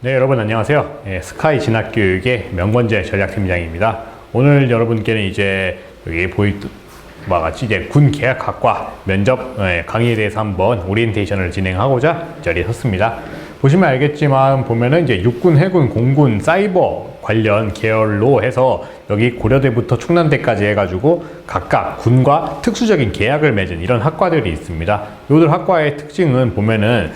네, 여러분 안녕하세요. 스카이 진학교육의 명건재 전략팀장입니다. 오늘 여러분께는 이제 여기 바와 같이 이제 군 계약학과 면접 강의에 대해서 한번 오리엔테이션을 진행하고자 이 자리에 섰습니다. 보시면 알겠지만 보면은 이제 육군, 해군, 공군, 사이버 관련 계열로 해서 여기 고려대부터 충남대까지 해가지고 각각 군과 특수적인 계약을 맺은 이런 학과들이 있습니다. 요들 학과의 특징은 보면은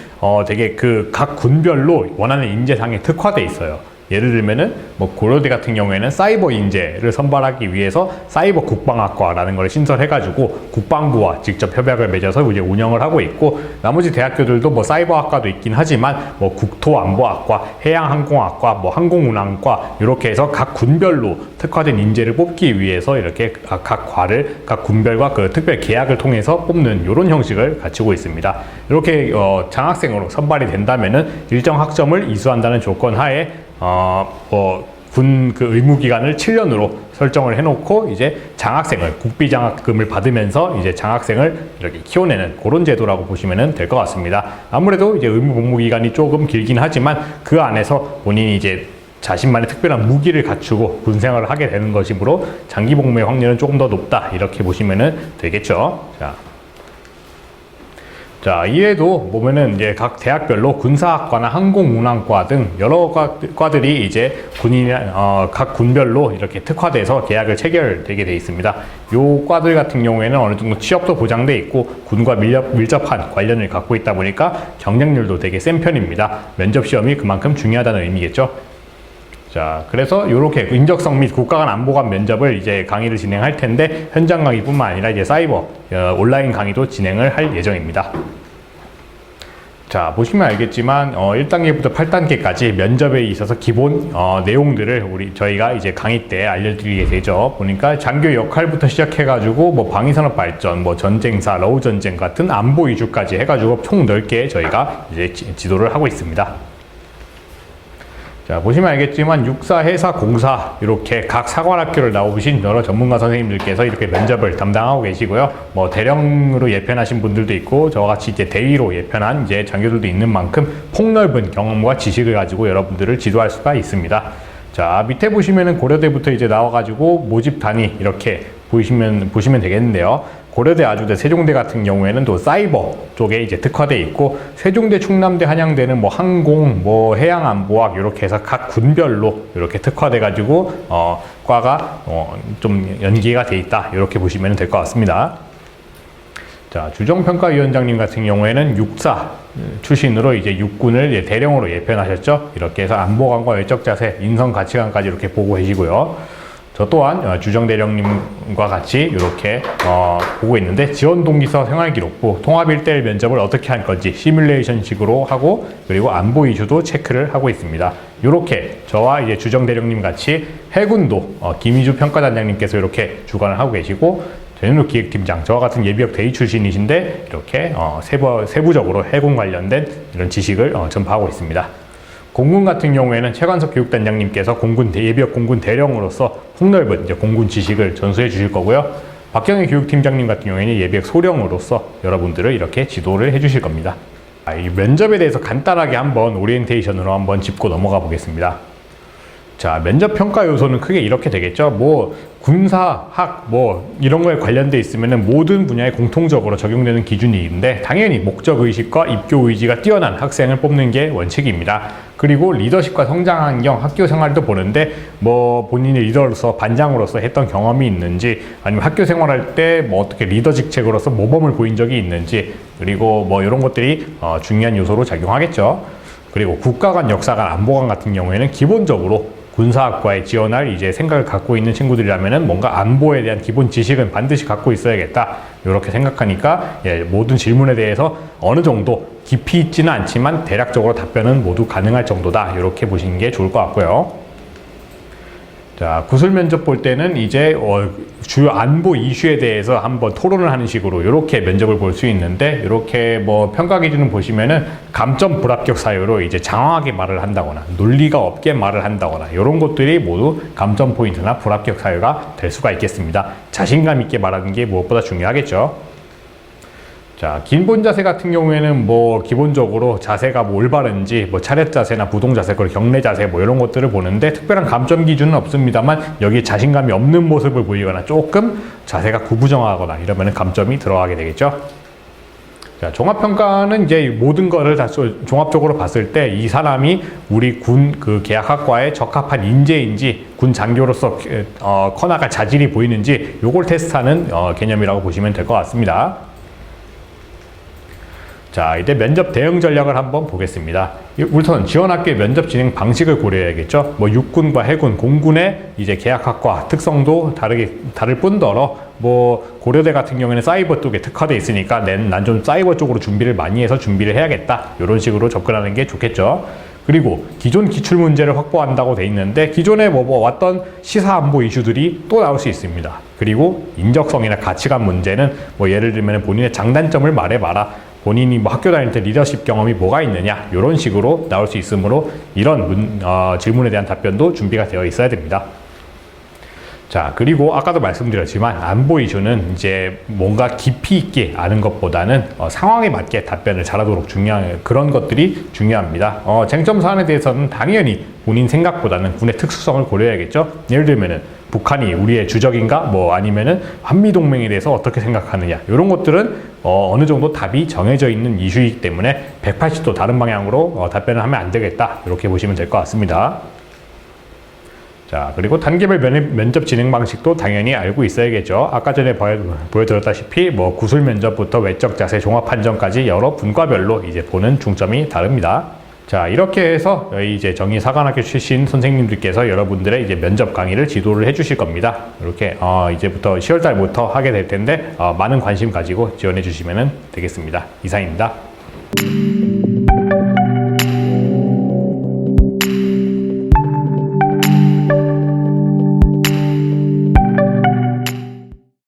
되게 그 각 군별로 원하는 인재상에 특화돼 있어요. 예를 들면은 뭐 고려대 같은 경우에는 사이버 인재를 선발하기 위해서 사이버 국방학과라는 걸 신설해가지고 국방부와 직접 협약을 맺어서 이제 운영을 하고 있고, 나머지 대학교들도 뭐 사이버학과도 있긴 하지만 뭐 국토안보학과, 해양항공학과, 뭐 항공운항과 이렇게 해서 각 군별로 특화된 인재를 뽑기 위해서 이렇게 각 과를 각 군별과 그 특별 계약을 통해서 뽑는 이런 형식을 갖추고 있습니다. 이렇게 장학생으로 선발이 된다면은 일정 학점을 이수한다는 조건 하에 군 그 의무기간을 7년으로 설정을 해놓고 이제 장학생을 국비장학금을 받으면서 이제 장학생을 이렇게 키워내는 그런 제도라고 보시면 될 것 같습니다. 아무래도 이제 의무 복무 기간이 조금 길긴 하지만 그 안에서 본인이 이제 자신만의 특별한 무기를 갖추고 군 생활을 하게 되는 것이므로 장기 복무의 확률은 조금 더 높다 이렇게 보시면 되겠죠. 자, 이외에도 보면은 이제 각 대학별로 군사학과나 항공운항과 등 여러 과들이 이제 각 군별로 이렇게 특화돼서 계약을 체결되게 돼 있습니다. 요 과들 같은 경우에는 어느 정도 취업도 보장돼 있고 군과 밀접한 관련을 갖고 있다 보니까 경쟁률도 되게 센 편입니다. 면접 시험이 그만큼 중요하다는 의미겠죠. 자, 그래서 이렇게 인적성 및 국가 간 안보 간 면접을 이제 강의를 진행할 텐데, 현장 강의뿐만 아니라 이제 사이버 온라인 강의도 진행을 할 예정입니다. 자, 보시면 알겠지만 1단계부터 8단계까지 면접에 있어서 기본 내용들을 저희가 이제 강의 때 알려드리게 되죠. 보니까 장교 역할부터 시작해가지고 뭐 방위산업 발전, 뭐 전쟁사, 러우 전쟁 같은 안보 이슈까지 해가지고 총 넓게 저희가 이제 지도를 하고 있습니다. 자, 보시면 알겠지만 육사, 해사, 공사 이렇게 각 사관학교를 나오신 여러 전문가 선생님들께서 이렇게 면접을 담당하고 계시고요. 뭐 대령으로 예편하신 분들도 있고 저와 같이 이제 대위로 예편한 이제 장교들도 있는 만큼 폭넓은 경험과 지식을 가지고 여러분들을 지도할 수가 있습니다. 자, 밑에 보시면은 고려대부터 이제 나와가지고 모집 단위 이렇게 보시면 되겠는데요. 고려대, 아주대, 세종대 같은 경우에는 또 사이버 쪽에 이제 특화돼 있고, 세종대, 충남대, 한양대는 뭐 항공, 뭐 해양안보학 이렇게 해서 각 군별로 이렇게 특화돼 가지고 과가 좀 연계가 돼 있다 이렇게 보시면 될 것 같습니다. 자, 주정평가위원장님 같은 경우에는 육사 출신으로 이제 육군을 대령으로 예편하셨죠. 이렇게 해서 안보관과 외적 자세, 인성 가치관까지 이렇게 보고 계시고요. 저 또한 주정대령님과 같이 이렇게 보고 있는데, 지원 동기서 생활기록부, 통합 1대1 면접을 어떻게 할 건지 시뮬레이션식으로 하고, 그리고 안보 이슈도 체크를 하고 있습니다. 이렇게 저와 이제 주정대령님 같이 해군도 김희주 평가단장님께서 이렇게 주관을 하고 계시고, 전현욱 기획팀장, 저와 같은 예비역 대위 출신이신데 이렇게 세부적으로 해군 관련된 이런 지식을 전파하고 있습니다. 공군 같은 경우에는 최관석 교육단장님께서 예비역 공군 대령으로서 폭넓은 이제 공군 지식을 전수해 주실 거고요. 박경희 교육팀장님 같은 경우에는 예비역 소령으로서 여러분들을 이렇게 지도를 해 주실 겁니다. 이 면접에 대해서 간단하게 한번 오리엔테이션으로 한번 짚고 넘어가 보겠습니다. 자, 면접 평가 요소는 크게 이렇게 되겠죠. 뭐 군사학 뭐 이런 거에 관련돼 있으면은 모든 분야에 공통적으로 적용되는 기준이 있는데, 당연히 목적 의식과 입교 의지가 뛰어난 학생을 뽑는 게 원칙입니다. 그리고 리더십과 성장 환경, 학교 생활도 보는데 뭐 본인이 리더로서 반장으로서 했던 경험이 있는지, 아니면 학교 생활할 때 뭐 어떻게 리더 직책으로서 모범을 보인 적이 있는지, 그리고 뭐 이런 것들이 중요한 요소로 작용하겠죠. 그리고 국가관, 역사관, 안보관 같은 경우에는 기본적으로 군사학과에 지원할 이제 생각을 갖고 있는 친구들이라면은 뭔가 안보에 대한 기본 지식은 반드시 갖고 있어야겠다 이렇게 생각하니까 모든 질문에 대해서 어느 정도 깊이 있지는 않지만 대략적으로 답변은 모두 가능할 정도다 이렇게 보시는 게 좋을 것 같고요. 자, 구술 면접 볼 때는 이제 주요 안보 이슈에 대해서 한번 토론을 하는 식으로 이렇게 면접을 볼 수 있는데, 이렇게 뭐 평가 기준을 보시면은 감점 불합격 사유로 이제 장황하게 말을 한다거나 논리가 없게 말을 한다거나 이런 것들이 모두 감점 포인트나 불합격 사유가 될 수가 있겠습니다. 자신감 있게 말하는 게 무엇보다 중요하겠죠. 자, 기본 자세 같은 경우에는 뭐 기본적으로 자세가 뭐 올바른지 뭐 차렷 자세나 부동 자세, 그리고 경례 자세 뭐 이런 것들을 보는데 특별한 감점 기준은 없습니다만 여기에 자신감이 없는 모습을 보이거나 조금 자세가 구부정하거나 이러면 감점이 들어가게 되겠죠. 자, 종합평가는 이제 모든 거를 다 종합적으로 봤을 때 이 사람이 우리 군 그 계약학과에 적합한 인재인지 군 장교로서 커나갈 자질이 보이는지 요걸 테스트하는 개념이라고 보시면 될 것 같습니다. 자, 이제 면접 대응 전략을 한번 보겠습니다. 우선 지원학교의 면접 진행 방식을 고려해야겠죠. 뭐 육군과 해군, 공군의 이제 계약학과 특성도 다를 뿐더러 뭐 고려대 같은 경우에는 사이버 쪽에 특화돼 있으니까 난 좀 사이버 쪽으로 준비를 많이 해서 준비를 해야겠다. 이런 식으로 접근하는 게 좋겠죠. 그리고 기존 기출 문제를 확보한다고 돼 있는데 기존에 뭐 왔던 시사 안보 이슈들이 또 나올 수 있습니다. 그리고 인적성이나 가치관 문제는 뭐 예를 들면 본인의 장단점을 말해봐라. 본인이 뭐 학교 다닐 때 리더십 경험이 뭐가 있느냐 이런 식으로 나올 수 있으므로 이런 질문에 대한 답변도 준비가 되어 있어야 됩니다. 자, 그리고 아까도 말씀드렸지만 안보 이슈는 이제 뭔가 깊이 있게 아는 것보다는 상황에 맞게 답변을 잘하도록 중요한 그런 것들이 중요합니다. 쟁점 사안에 대해서는 당연히 본인 생각보다는 군의 특수성을 고려해야겠죠. 예를 들면은 북한이 우리의 주적인가 뭐 아니면은 한미동맹에 대해서 어떻게 생각하느냐 이런 것들은 어느 정도 답이 정해져 있는 이슈이기 때문에 180도 다른 방향으로 답변을 하면 안 되겠다 이렇게 보시면 될 것 같습니다. 자, 그리고 단계별 면접 진행 방식도 당연히 알고 있어야겠죠. 아까 전에 보여드렸다시피 뭐 구술 면접부터 외적 자세 종합 판정까지 여러 분과별로 이제 보는 중점이 다릅니다. 자, 이렇게 해서 이제 정의사관학교 출신 선생님들께서 여러분들의 이제 면접 강의를 지도를 해주실 겁니다. 이렇게 이제부터 10월 달부터 하게 될 텐데 많은 관심 가지고 지원해 주시면 되겠습니다. 이상입니다.